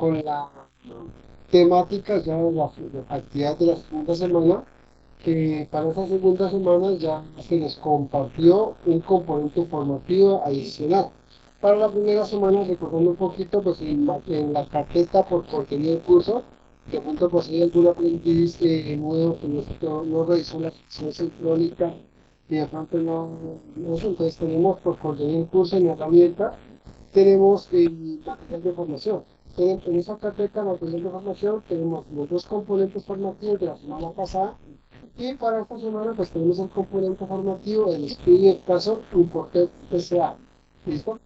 con la temática ya de la actividad de la segunda semana, que para esa segunda semana ya se les compartió un componente formativo adicional. Para la primera semana, recordando un poquito, pues en la carpeta por contenido del curso, de pronto pues hay algún aprendiz nuevo que no realizó la sección sincrónica y de pronto no sé, entonces tenemos por contenido del curso en herramienta, tenemos material de formación. En esa carpeta material de formación tenemos los dos componentes formativos de la semana pasada y para esta semana pues tenemos el componente formativo del estudio del caso Imported SA. ¿Listo?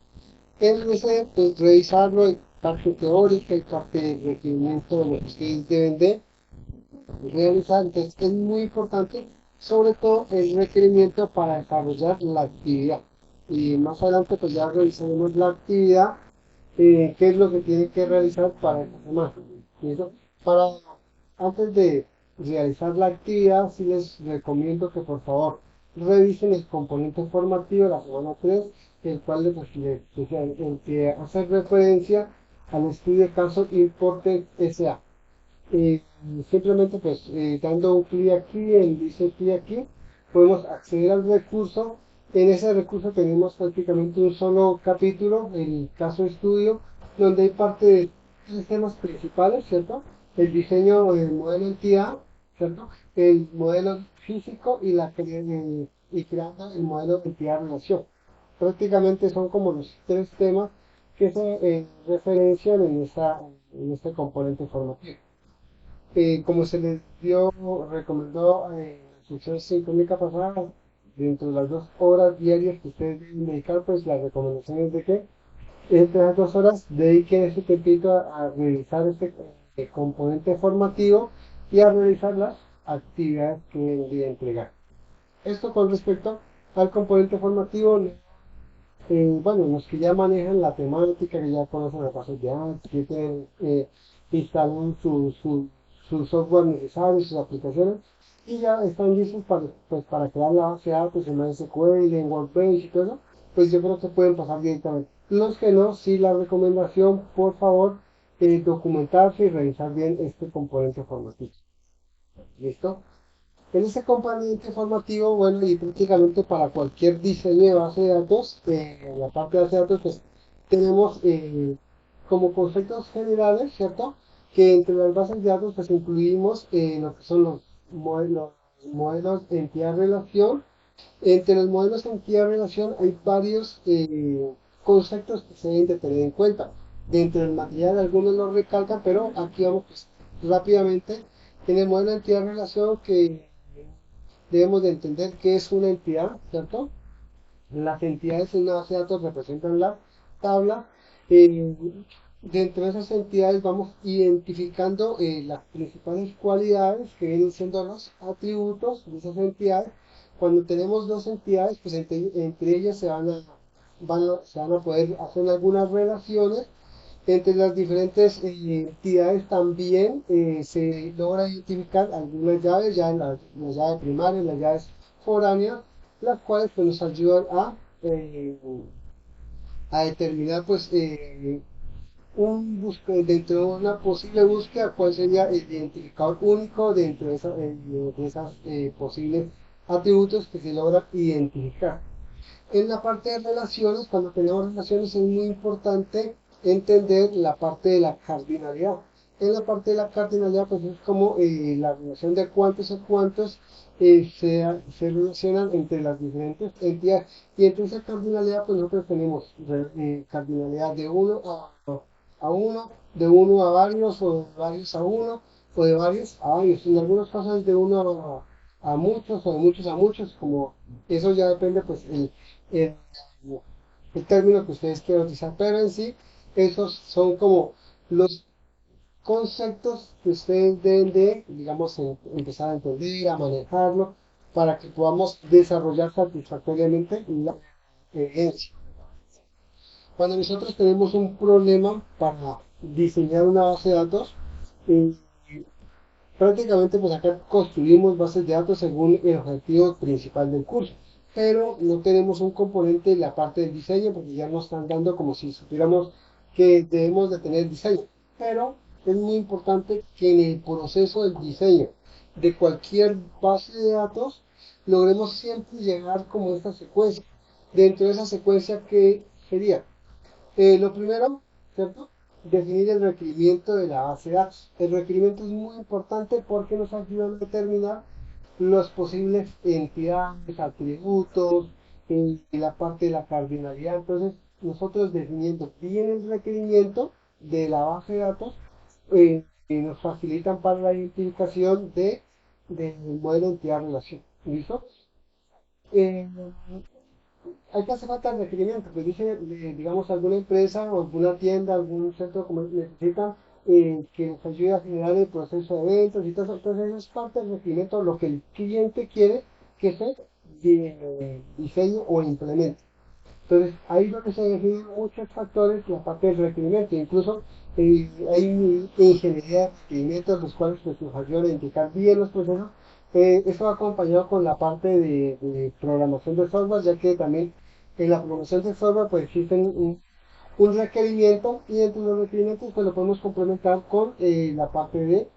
En ese, pues, revisarlo en parte teórica y parte de requerimiento de lo que ustedes deben de realizar. Entonces es muy importante, sobre todo el requerimiento para desarrollar la actividad. Y más adelante pues ya revisaremos la actividad, qué es lo que tiene que realizar para esta semana. ¿Listo? Para, antes de realizar la actividad, sí les recomiendo que por favor revisen el componente formativo de la semana 3, el cual el que hace referencia al estudio de caso Imported SA. Eh, Simplemente pues dando un clic aquí, en dice clic aquí, podemos acceder al recurso. En ese recurso tenemos prácticamente un solo capítulo, el caso estudio, donde hay parte de tres temas principales, ¿cierto? El diseño del modelo entidad, ¿cierto? El modelo físico y y creando el modelo de entidad relación. Prácticamente son como los tres temas que se referencian en este componente formativo. Como se les dio, recomendó la instrucción sincrónica pasada, dentro de las 2 horas diarias que ustedes deben dedicar, pues la recomendación es de que entre las 2 horas dediquen ese tiempito a revisar este componente formativo y a realizar las actividades que deben de entregar. Esto con respecto al componente formativo, bueno, los que ya manejan la temática, que ya conocen las bases de datos, que tienen, instalan su software necesario, sus aplicaciones, y ya están listos para, pues, para crear la base de datos en MySQL, en Workbench y todo eso, pues yo creo que pueden pasar directamente. Los que no, sí la recomendación, por favor, documentarse y revisar bien este componente formativo. ¿Listo? En ese componente formativo, bueno, y prácticamente para cualquier diseño de base de datos, en la parte de base de datos, pues tenemos como conceptos generales, ¿cierto? Que entre las bases de datos, pues incluimos lo que son los modelos de entidad-relación. Entre los modelos de entidad-relación hay varios conceptos que se deben de tener en cuenta. Dentro del material algunos los recalcan, pero aquí vamos pues, rápidamente. En el modelo de entidad-relación que debemos de entender qué es una entidad, ¿cierto? Las entidades en una base de datos representan la tabla. eh, Dentro de esas entidades vamos identificando las principales cualidades que vienen siendo los atributos de esas entidades. Cuando tenemos dos entidades, pues entre ellas se van a poder hacer algunas relaciones. Entre las diferentes entidades también se logra identificar algunas llaves, ya la llave primaria, las llaves foráneas, las cuales pues, nos ayudan a determinar pues, dentro de una posible búsqueda cuál sería el identificador único dentro de esas posibles atributos que se logran identificar. En la parte de relaciones, cuando tenemos relaciones es muy importante entender la parte de la cardinalidad. En la parte de la cardinalidad, pues es como la relación de cuántos a cuántos se relacionan entre las diferentes entidades. Y entre esa cardinalidad, pues nosotros tenemos cardinalidad de uno a uno, de uno a varios, o de varios a uno, o de varios a varios. En algunos casos es de uno a muchos, o de muchos a muchos, como eso ya depende, pues, el, el término que ustedes quieran utilizar, pero en sí, esos son como los conceptos que ustedes deben de, digamos, empezar a entender, a manejarlo, para que podamos desarrollar satisfactoriamente la evidencia. Cuando nosotros tenemos un problema para diseñar una base de datos, eh, prácticamente pues acá construimos bases de datos según el objetivo principal del curso, pero no tenemos un componente en la parte del diseño porque ya nos están dando como si supiéramos que debemos de tener diseño. pero es muy importante que en el proceso del diseño de cualquier base de datos logremos siempre llegar como esta secuencia. Dentro de esa secuencia, ¿qué sería? Lo primero, ¿cierto? Definir el requerimiento de la base de datos. El requerimiento es muy importante porque nos ayuda a determinar los posibles entidades, atributos, y la parte de la cardinalidad. Entonces, nosotros definiendo bien el requerimiento de la base de datos, nos facilitan para la identificación del modelo entidad-relación. ¿Listo? Eh, hay que hacer falta el requerimiento, pues dice, digamos, alguna empresa o alguna tienda, algún centro comercial necesita que les ayude a generar el proceso de eventos y todo eso. Entonces, eso es parte del requerimiento, lo que el cliente quiere que se diseñe o implemente. Entonces, ahí es donde se definen muchos factores, la parte del requerimiento. Incluso hay ingeniería de requerimientos, los cuales pues, nos ayudan a indicar bien los procesos. Eso va acompañado con la parte de programación de software, ya que también en la programación de software pues existen un requerimiento y entre los requerimientos pues lo podemos complementar con la parte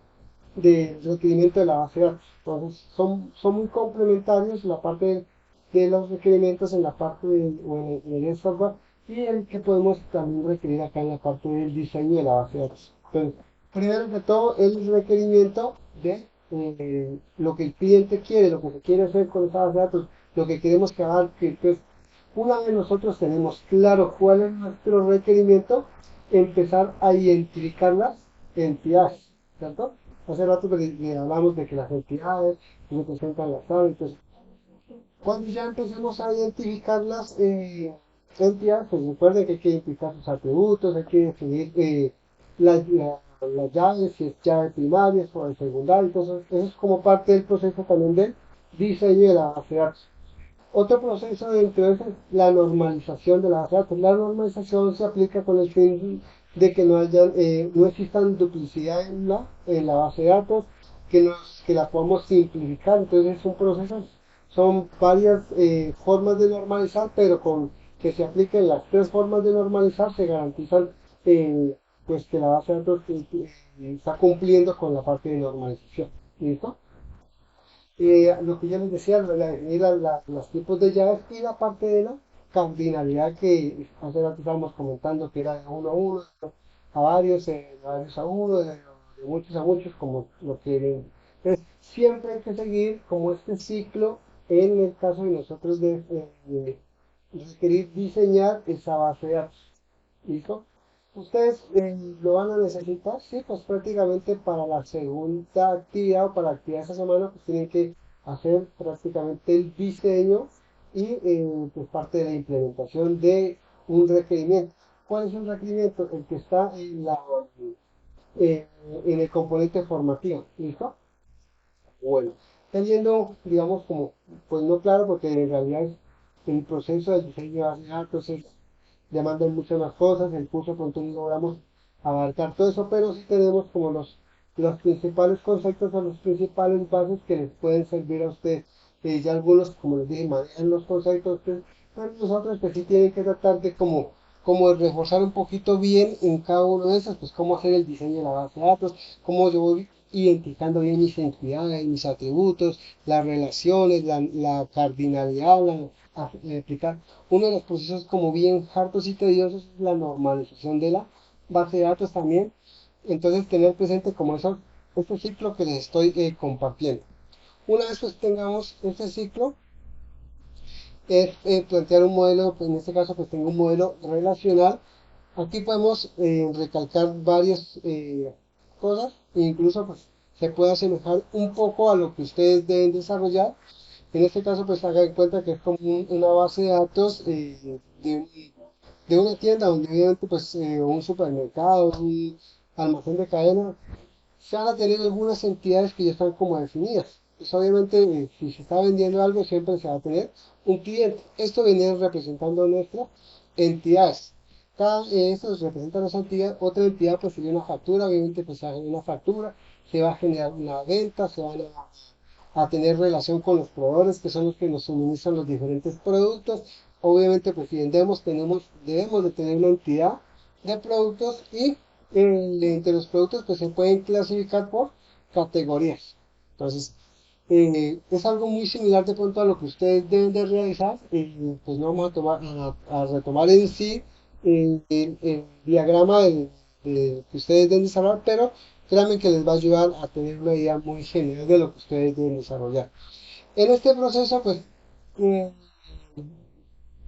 de requerimiento de la base de datos. Entonces, son muy complementarios la parte de los requerimientos en la parte o en el software y el que podemos también requerir acá en la parte del diseño de la base de datos. Entonces, primero que todo, el requerimiento de lo que el cliente quiere, lo que se quiere hacer con esa base de datos, lo que queremos que haga, que pues, una vez nosotros tenemos claro cuál es nuestro requerimiento, empezar a identificar las entidades, ¿cierto? Hace rato que hablamos de que las entidades representan las aves. Cuando ya empecemos a identificar las entidades, pues recuerden que hay que identificar sus atributos, hay que definir las llaves, si es llave primaria o de secundaria. Entonces, eso es como parte del proceso también del diseño de la base de datos. Otro proceso dentro de eso es la normalización de la base de datos. La normalización se aplica con el fin de que no existan duplicidad en la base de datos, que la podamos simplificar. Entonces es un proceso, son varias formas de normalizar, pero con que se apliquen las tres formas de normalizar se garantizan pues que la base de datos está cumpliendo con la parte de normalización. ¿Listo? Lo que yo les decía, definir los tipos de llaves y la parte de la cardinalidad que hace rato estábamos comentando, que era de uno a uno, de varios a uno, de muchos a muchos, como lo que... Entonces, siempre hay que seguir como este ciclo en el caso de nosotros de requerir diseñar esa base de datos. ¿Listo? Ustedes lo van a necesitar, sí, pues prácticamente para la segunda actividad o para la actividad de esta semana, pues tienen que hacer prácticamente el diseño y pues parte de la implementación de un requerimiento. ¿Cuál es un requerimiento? El que está eh, en el componente formativo, ¿listo? Bueno, teniendo, digamos, como, pues no claro, porque en realidad el proceso del diseño de base de datos demanda muchas más cosas, el curso pronto no logramos abarcar todo eso, pero sí tenemos como los principales conceptos o los principales bases que les pueden servir a ustedes. Ya algunos, como les dije, manejan los conceptos, pues, bueno, nosotros que sí tienen que tratar de como reforzar un poquito bien en cada uno de esos, pues cómo hacer el diseño de la base de datos, cómo yo voy identificando bien mis entidades, mis atributos, las relaciones, la cardinalidad, explicar. Uno de los procesos como bien hartos y tediosos es la normalización de la base de datos también. Entonces tener presente como eso, este ciclo que les estoy compartiendo. Una vez pues tengamos este ciclo, es plantear un modelo, pues, en este caso pues tengo un modelo relacional. Aquí podemos recalcar varias cosas, e incluso pues se puede asemejar un poco a lo que ustedes deben desarrollar. En este caso pues hagan en cuenta que es como una base de datos de una tienda donde obviamente pues un supermercado, un almacén de cadena, se van a tener algunas entidades que ya están como definidas. Pues obviamente si se está vendiendo algo siempre se va a tener un cliente. Esto viene representando nuestras entidades. Cada estos representan esa entidad, otra entidad pues sería una factura, obviamente pues se va a generar una factura, se va a generar una venta, se van a tener relación con los proveedores que son los que nos suministran los diferentes productos. Obviamente pues si vendemos debemos de tener una entidad de productos y Entre los productos pues se pueden clasificar por categorías. Entonces, es algo muy similar de pronto a lo que ustedes deben de realizar. Pues no vamos a retomar en sí el diagrama que ustedes deben desarrollar, pero créanme que les va a ayudar a tener una idea muy general de lo que ustedes deben desarrollar. En este proceso, pues, eh,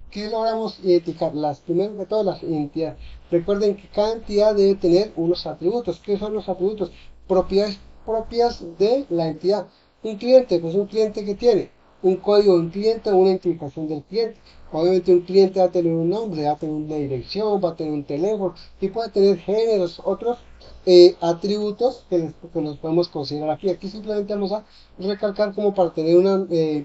¿qué logramos identificar? Primero de todas las entidades. Recuerden que cada entidad debe tener unos atributos. ¿Qué son los atributos? Propiedades propias de la entidad. Un cliente, pues un cliente que tiene un código de un cliente o una identificación del cliente. Obviamente un cliente va a tener un nombre, va a tener una dirección, va a tener un teléfono y puede tener géneros, otros atributos que los podemos considerar aquí. Aquí simplemente vamos a recalcar como para tener una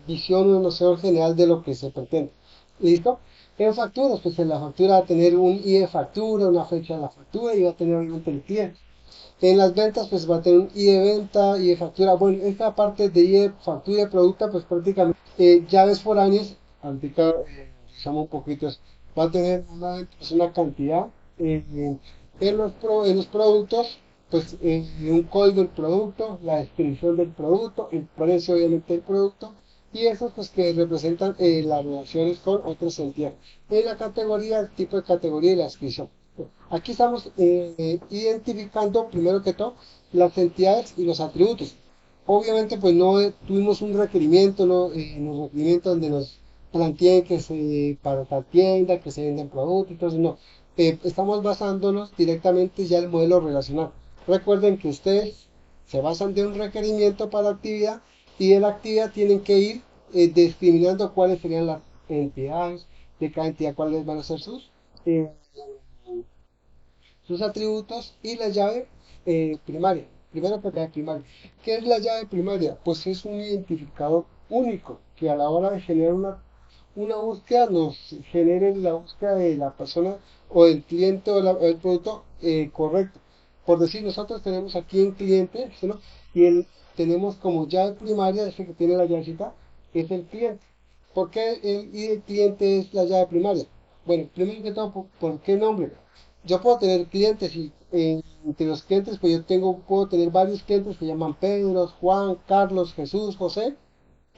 visión, una noción general de lo que se pretende. ¿Listo? En facturas, pues en la factura va a tener un I de factura, una fecha de la factura y va a tener obviamente el cliente. En las ventas, pues va a tener un I de venta, I de factura. Bueno, esta parte de I de factura y de producto, pues prácticamente llaves foráneas, ahorita usamos un poquito eso. Va a tener pues, una cantidad en los productos, pues un código del producto, la descripción del producto, el precio obviamente del producto y esos pues que representan las relaciones con otras entidades. En la categoría, el tipo de categoría y la descripción. Aquí estamos identificando primero que todo las entidades y los atributos. Obviamente pues no tuvimos un requerimiento, ¿no? En los requerimientos donde nos planteen que se para tal tienda, que se venden productos, entonces no. Estamos basándonos directamente ya en el modelo relacional. Recuerden que ustedes se basan de un requerimiento para actividad y de la actividad tienen que ir discriminando cuáles serían las entidades, de cada entidad cuáles van a ser eh, sus atributos y la llave primaria. Primero propiedad primaria. ¿Qué es la llave primaria? Pues es un identificador único que a la hora de generar una búsqueda nos genere la búsqueda de la persona o del cliente o el producto correcto. Por decir, nosotros tenemos aquí un cliente, ¿sí, no? Y tenemos como llave primaria, ese que tiene la llavecita, es el cliente. ¿Por qué el ID del cliente es la llave primaria? Bueno, primero que todo, ¿por qué nombre? Yo puedo tener clientes y entre los clientes, pues puedo tener varios clientes que se llaman Pedro, Juan, Carlos, Jesús, José,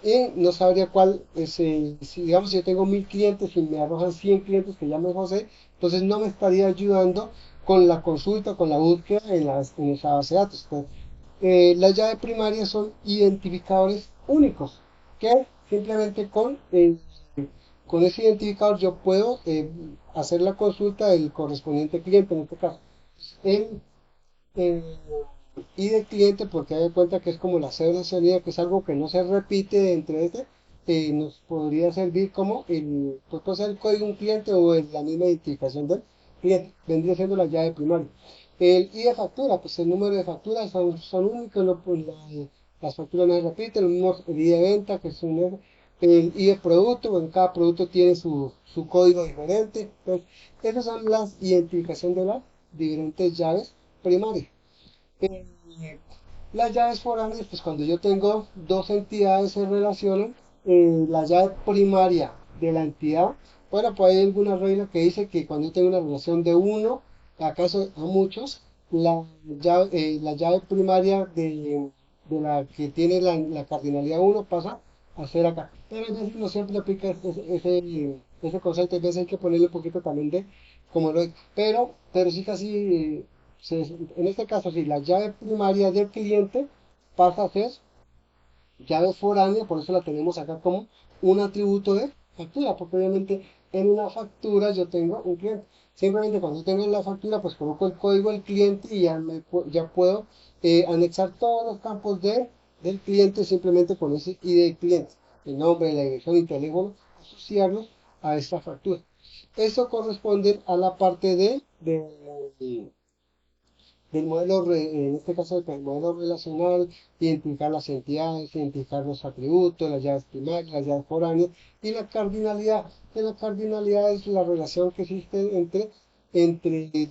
y no sabría cuál es, si digamos si yo tengo 1000 clientes y me arrojan 100 clientes que llaman José, entonces no me estaría ayudando con la consulta, con la búsqueda en esa base de datos. Entonces, las llaves primarias son identificadores únicos, que simplemente con ese identificador yo puedo hacer la consulta del correspondiente cliente, en este caso. En, en y de cliente, porque hay de cuenta que es como la cédula de salida, que es algo que no se repite entre nos podría servir como pues puede ser el código de un cliente o la misma identificación del cliente, vendría siendo la llave primaria. El I de factura, pues el número de facturas son únicos, no, pues las facturas no se repiten, lo mismo el I de venta, que es el I de producto, en cada producto tiene su código diferente. Entonces, esas son las identificaciones de las diferentes llaves primarias. Eh, las llaves foráneas, pues cuando yo tengo dos entidades se relacionan, la llave primaria de la entidad, bueno, pues hay alguna regla que dice que cuando yo tengo una relación de uno, acaso a muchos, la llave primaria de la que tiene la cardinalidad uno pasa a ser acá. Pero a veces no siempre aplica ese concepto, a veces hay que ponerle un poquito también de como lo es. Pero sí casi en este caso, si la llave primaria del cliente pasa a ser llave foránea, por eso la tenemos acá como un atributo de factura, porque obviamente en una factura yo tengo un cliente. Simplemente cuando tengo la factura, pues coloco el código del cliente y ya puedo anexar todos los campos del cliente simplemente con ese ID del cliente, el nombre, la dirección y teléfono, asociarlos a esta factura. Eso corresponde a la parte del modelo, en este caso del modelo relacional, identificar las entidades, identificar los atributos, las llaves primarias, las llaves foráneas y la cardinalidad. Que la cardinalidad es la relación que existe entre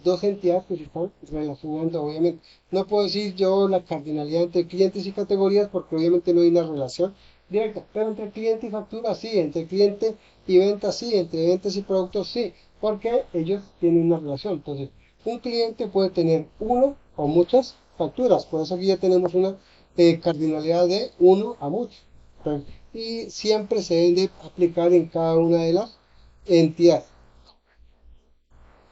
dos entidades que se están relacionando, obviamente. No puedo decir yo la cardinalidad entre clientes y categorías porque obviamente no hay una relación directa, pero entre cliente y factura sí, entre cliente y venta sí, entre ventas y productos sí, porque ellos tienen una relación. Entonces, Un cliente puede tener uno o muchas facturas, por eso aquí ya tenemos una cardinalidad de uno a muchos. Entonces, y siempre se deben de aplicar en cada una de las entidades.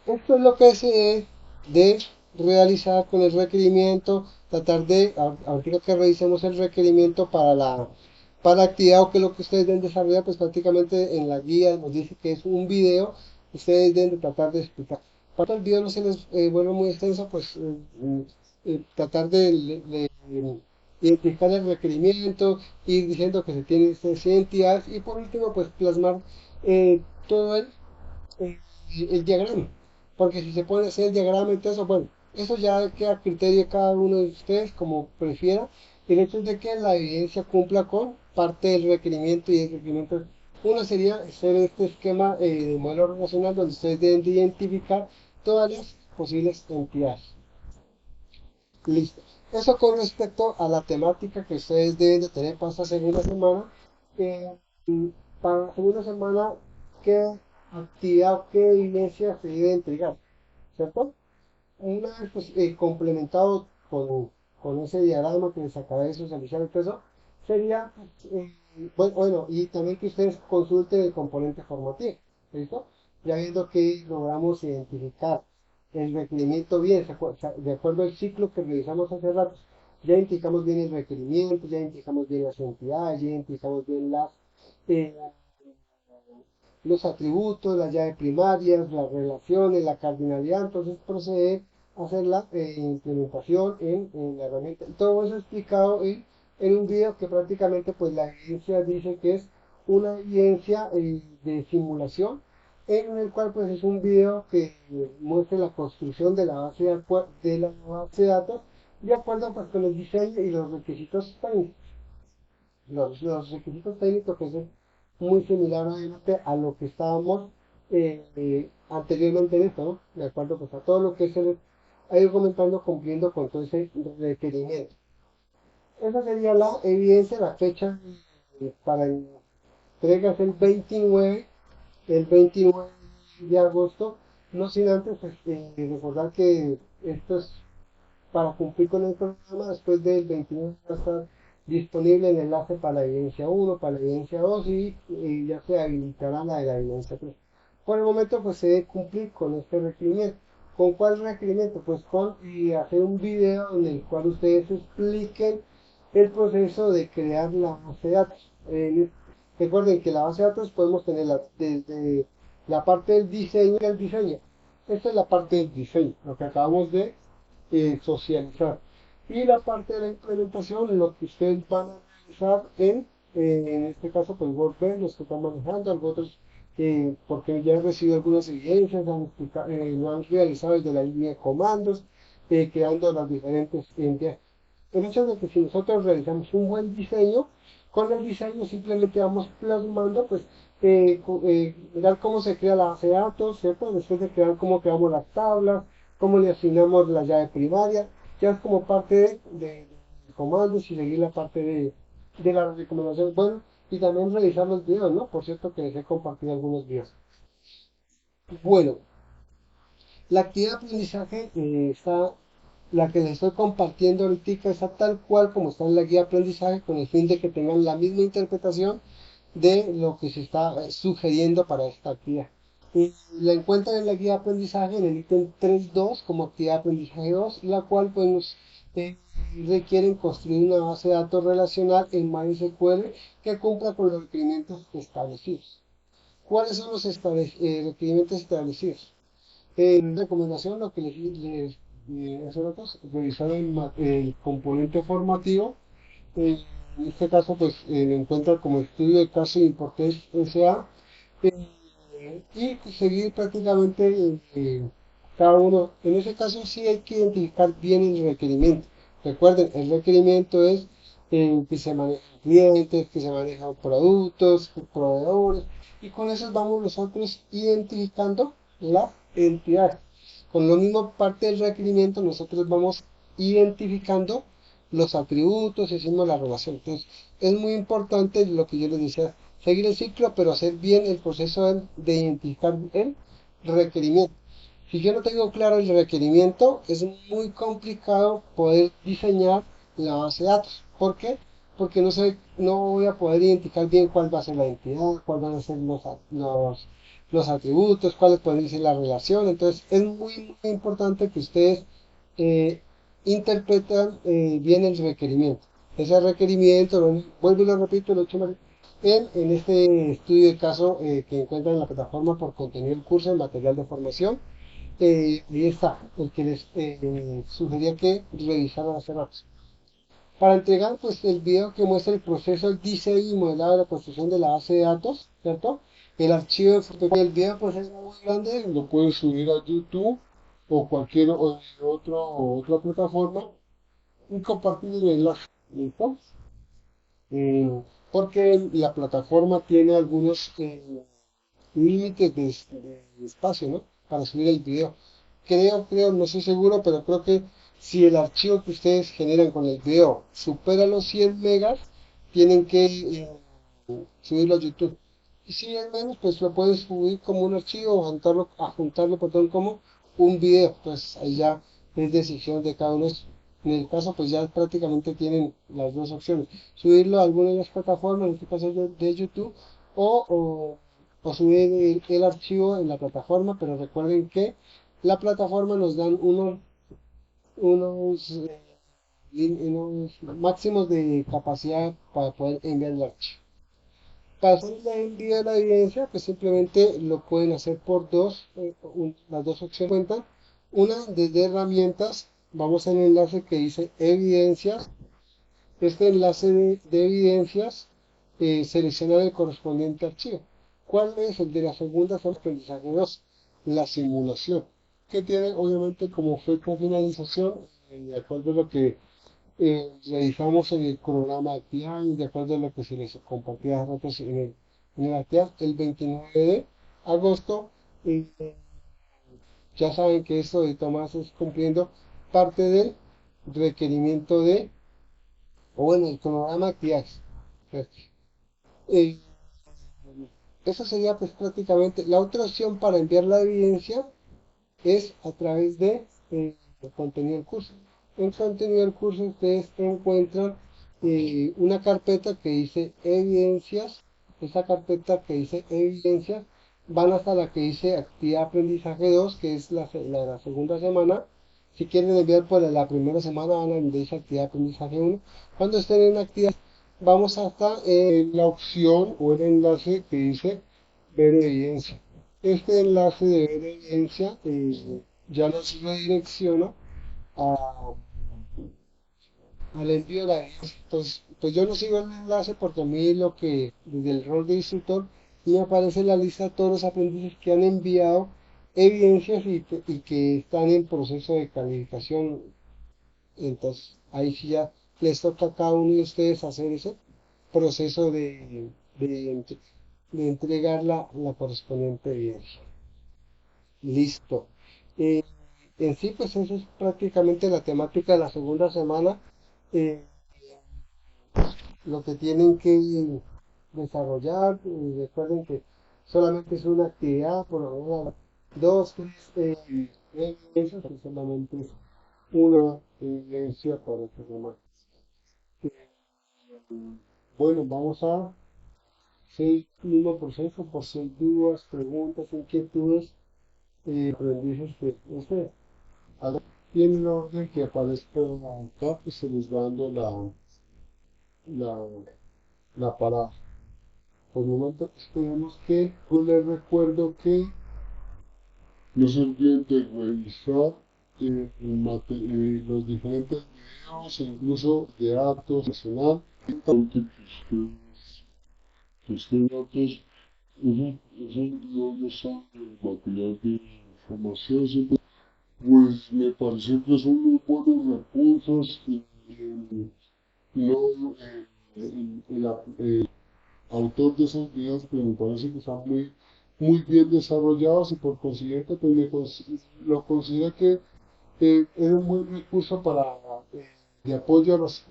Esto es lo que se debe de realizar con el requerimiento, tratar de, ahorita que revisemos el requerimiento para la actividad o que es lo que ustedes deben desarrollar, pues prácticamente en la guía nos dice que es un video, ustedes deben de tratar de explicar. Para que el video no se les vuelva muy extenso, pues tratar de identificar el requerimiento, ir diciendo que se tienen estas entidades y por último, pues plasmar todo eh, el diagrama. Porque si se puede hacer el diagrama y todo eso, bueno, eso ya queda a criterio de cada uno de ustedes, como prefiera. El hecho es de que la evidencia cumpla con parte del requerimiento y el requerimiento. Uno sería hacer este esquema de modelo relacional donde ustedes deben de identificar todas las posibles entidades. Listo. Eso con respecto a la temática que ustedes deben de tener para esta segunda semana. Eh, para la segunda semana, ¿qué actividad o qué evidencia se debe entregar? ¿Cierto? Una vez pues, complementado con ese diagrama que les acabé de socializar el peso, sería, bueno, y también que ustedes consulten el componente formativo, ¿listo? Ya viendo que logramos identificar el requerimiento bien, de acuerdo al ciclo que revisamos hace rato, ya identificamos bien el requerimiento, ya identificamos bien las entidades, ya identificamos bien eh, los atributos, las llaves primarias, las relaciones, la cardinalidad, entonces procede a hacer la implementación en la herramienta. Todo eso explicado en un video que prácticamente pues la evidencia dice que es una evidencia de simulación en el cual pues es un video que muestra la construcción de la base de datos de acuerdo pues con el diseño y los requisitos técnicos. Los requisitos técnicos que es muy similar obviamente a lo que estábamos anteriormente en esto, ¿no? De acuerdo pues a todo lo que se ha ido comentando cumpliendo con todo ese requerimiento. Esa sería la evidencia, la fecha para entrega es el 29 de agosto, no sin antes pues, recordar que esto es para cumplir con el programa. Después del 29 va a estar disponible el enlace para la evidencia 1, para la evidencia 2 y ya se habilitará la de la evidencia 3. Por el momento pues se debe cumplir con este requerimiento. ¿Con cuál requerimiento? Pues con hacer un video en el cual ustedes expliquen el proceso de crear la base de datos. Recuerden que la base de datos podemos tenerla desde la parte del diseño y el diseño. Esta es la parte del diseño, lo que acabamos de socializar. Y la parte de la implementación, lo que ustedes van a realizar en este caso, pues WordPress, los que están manejando, algunos porque ya han recibido algunas evidencias, lo han realizado desde la línea de comandos, creando las diferentes entidades. El hecho de que si nosotros realizamos un buen diseño, con el diseño simplemente vamos plasmando, pues, mirar cómo se crea la base de datos, ¿cierto? Después de crear cómo creamos las tablas, cómo le asignamos la llave primaria, ya es como parte de comandos y seguir la parte de la recomendación. Bueno, y también revisar los videos, ¿no? Por cierto que les he compartido algunos videos. Bueno, la actividad de aprendizaje la que les estoy compartiendo ahorita está tal cual como está en la guía de aprendizaje con el fin de que tengan la misma interpretación de lo que se está sugiriendo para esta actividad. Y la encuentran en la guía de aprendizaje en el ítem 3.2 como actividad de aprendizaje 2, la cual pues nos requieren construir una base de datos relacional en MySQL que cumpla con los requerimientos establecidos. ¿Cuáles son los requerimientos establecidos? En recomendación, lo que les hace ratos, revisar el componente formativo. En este caso, pues lo encuentra como estudio de caso de Importes S.A. Y seguir prácticamente cada uno. En ese caso, sí hay que identificar bien el requerimiento. Recuerden, el requerimiento es que se manejan clientes, que se manejan productos, proveedores, y con eso vamos nosotros identificando la entidad. Con lo mismo parte del requerimiento, nosotros vamos identificando los atributos y hacemos la relación. Entonces, es muy importante lo que yo les decía, seguir el ciclo, pero hacer bien el proceso de identificar el requerimiento. Si yo no tengo claro el requerimiento, es muy complicado poder diseñar la base de datos. ¿Por qué? Porque no voy a poder identificar bien cuál va a ser la entidad, cuáles van a ser los atributos, cuáles pueden ser la relación. Entonces, es muy importante que ustedes eh, interpretan bien el requerimiento. Ese requerimiento, vuelvo y lo repito, lo he hecho en este estudio de caso que encuentran en la plataforma por contenido del curso en material de formación. Ahí está, el que les sugería que revisaran hace rato. Para entregar pues el video que muestra el proceso, el diseño y modelado de la construcción de la base de datos, ¿cierto? El archivo de fotografía del video pues es muy grande, lo pueden subir a YouTube o cualquier otra plataforma y compartir el enlace. ¿Listo? Eh, Porque la plataforma tiene algunos límites de espacio, ¿no? Para subir el video. No estoy seguro, pero creo que si el archivo que ustedes generan con el video supera los 100 megas, tienen que subirlo a YouTube. Y si es menos, pues lo pueden subir como un archivo o adjuntarlo, perdón, como un video. Pues ahí ya es decisión de cada uno. En el caso, pues ya prácticamente tienen las dos opciones. Subirlo a alguna de las plataformas, en este caso de YouTube, o o subir el archivo en la plataforma, pero recuerden que la plataforma nos dan unos, unos máximos de capacidad para poder enviar el archivo. Para hacer el envío de la evidencia, pues simplemente lo pueden hacer por las dos opciones cuentan. Una, desde herramientas, vamos al enlace que dice evidencias. Este enlace de evidencias, seleccionar el correspondiente archivo. ¿Cuál es el de la segunda zona de aprendizaje 2? La simulación, que tiene obviamente como fecha de finalización, de acuerdo a lo que realizamos en el programa de actividad, de acuerdo a lo que se les compartía hace rato en el actividad, el 29 de agosto. Y ya saben que esto de Tomás es cumpliendo parte del requerimiento o bueno, el cronograma de actividades. Eh, Eso sería pues prácticamente la otra opción para enviar la evidencia es a través de contenido del curso. En contenido del curso ustedes encuentran una carpeta que dice evidencias. Esa carpeta que dice evidencias van hasta la que dice actividad aprendizaje 2 que es la segunda semana. Si quieren enviar por la primera semana van a enviar esa actividad aprendizaje 1. Cuando estén en actividad vamos hasta la opción o el enlace que dice ver evidencia. Este enlace de ver evidencia ya nos redirecciona a, al envío de la evidencia. Entonces, pues yo no sigo el enlace porque a mí desde el rol de instructor, me aparece la lista de todos los aprendices que han enviado evidencias y que están en proceso de calificación. Entonces, ahí sí ya les toca a cada uno de ustedes hacer ese proceso de, de entregar la correspondiente evidencia. Listo. Eh, en sí, pues eso es prácticamente la temática de la segunda semana. Eh, lo que tienen que desarrollar, recuerden que solamente es una actividad, por lo menos dos, tres evidencias, que solamente es una evidencia para el programa. Eh, bueno, vamos a seguir el mismo proceso por si hay dudas, preguntas, inquietudes, aprendices que ustedes. Y en el orden que aparezca acá, pues se les va dando la, la parada. Por el momento esperemos que, yo les recuerdo que no se olviden de revisar los diferentes videos, incluso de datos nacional, que ustedes datos, esos videos son el material de información, siempre pues me parece que son muy buenos recursos y no el autor de esos videos pues me parece que están muy bien desarrollados y por consiguiente pues lo considero que es un buen recurso para de apoyo a los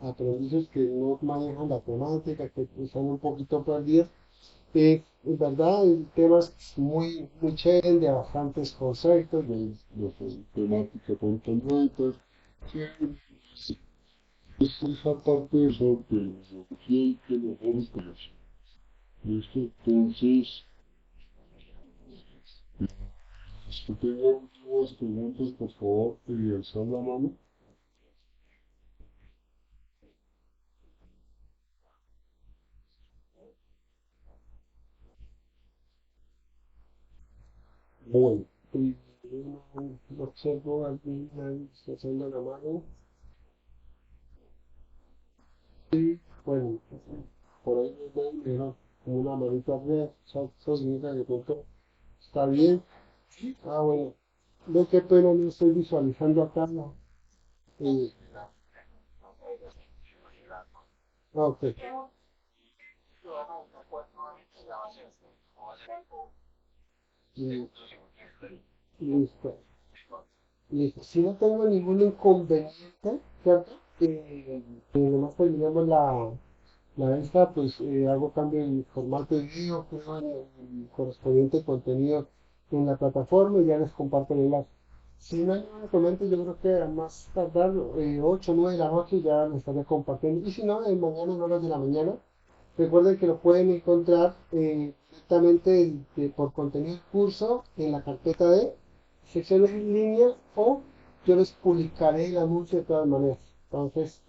aprendices que no manejan la temática, que están un poquito perdidos En verdad, el tema es muy, muy chévere, de bastantes conceptos, de temática con conductas, que es esa parte de eso que mejor es. ¿Listo? Entonces, los que tengan últimas preguntas, por favor, alzar la mano. Bueno, y observo alguien ahí está haciendo la mano. Y bueno, por ahí me ven, pero como una manita arriba, eso significa que pronto está bien. Ah, bueno, ve qué pena no estoy visualizando acá, ¿no? Eh, ok, li- listo. Listo. Si no tengo ningún inconveniente, ¿cierto? Nomás terminamos la esta, pues hago cambio en formato de video, creo en el correspondiente contenido en la plataforma y ya les comparto el enlace. Si no hay ningún inconveniente, yo creo que a más tardar 8 o 9 de la noche ya les estaré compartiendo. Y si no, mañana en horas de la mañana. Recuerden que lo pueden encontrar directamente por contenido del curso en la carpeta de secciones en línea o yo les publicaré el anuncio de todas maneras. Entonces,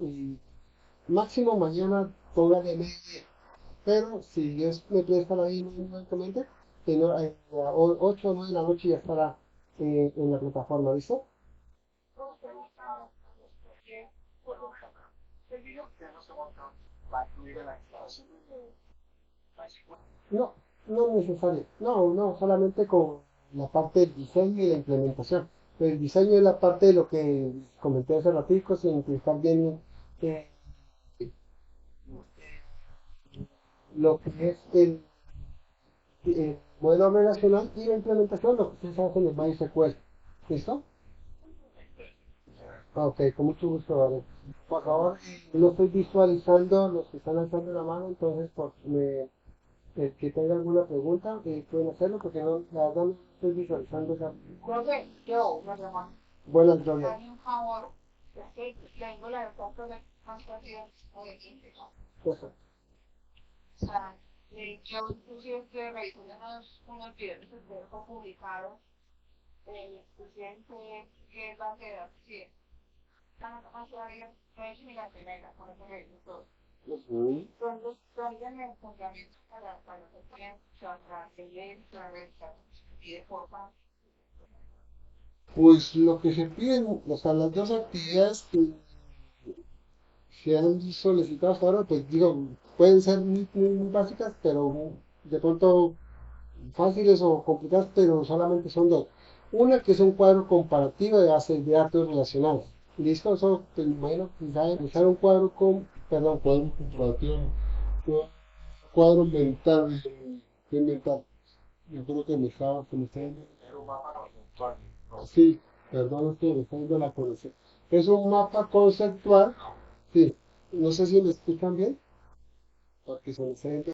máximo mañana póngale media. Pero si Dios me presta la vida inmediatamente, a 8 o 9 de la noche ya estará en la plataforma, ¿listo? No, no es necesario. No, no, solamente con la parte del diseño y la implementación. El diseño es la parte de lo que comenté hace ratico, sin estar bien eh, lo que es el modelo relacional y la implementación, lo que ustedes hacen en MySQL. ¿Listo? Ah, ok, con mucho gusto, vale. Por favor, no estoy visualizando los que están alzando la mano, entonces el que tenga alguna pregunta pueden hacerlo porque no, la verdad no estoy visualizando esa. Profe, yo, me llamo. Buenas, Gloria. Dame un favor, es que tengo la foto de más rápido de 15. Eso. O sea, yo inclusive estoy revisando unos videos que tengo publicados, inclusive que es la de sí, están todavía, no es ni la primera, por eso reviso todo. Ujú. Entonces, todavía me fundamento para que puedan tratar de leer, para revisar y de forma. Pues lo que se piden, o sea, las dos actividades que se han solicitado hasta ahora, pues digo, pueden ser muy básicas, pero de pronto fáciles o complicadas, pero solamente son dos. Una que es un cuadro comparativo de bases de datos relacionales. Listo, eso te imagino que usar un cuadro perdón, cuadro comparativo, un cuadro mental, de mental. Yo creo que se me está yendo. Sí, perdón, es que me está yendo la conexión. Es un mapa conceptual, sí. No sé si me escuchan bien, porque se me está yendo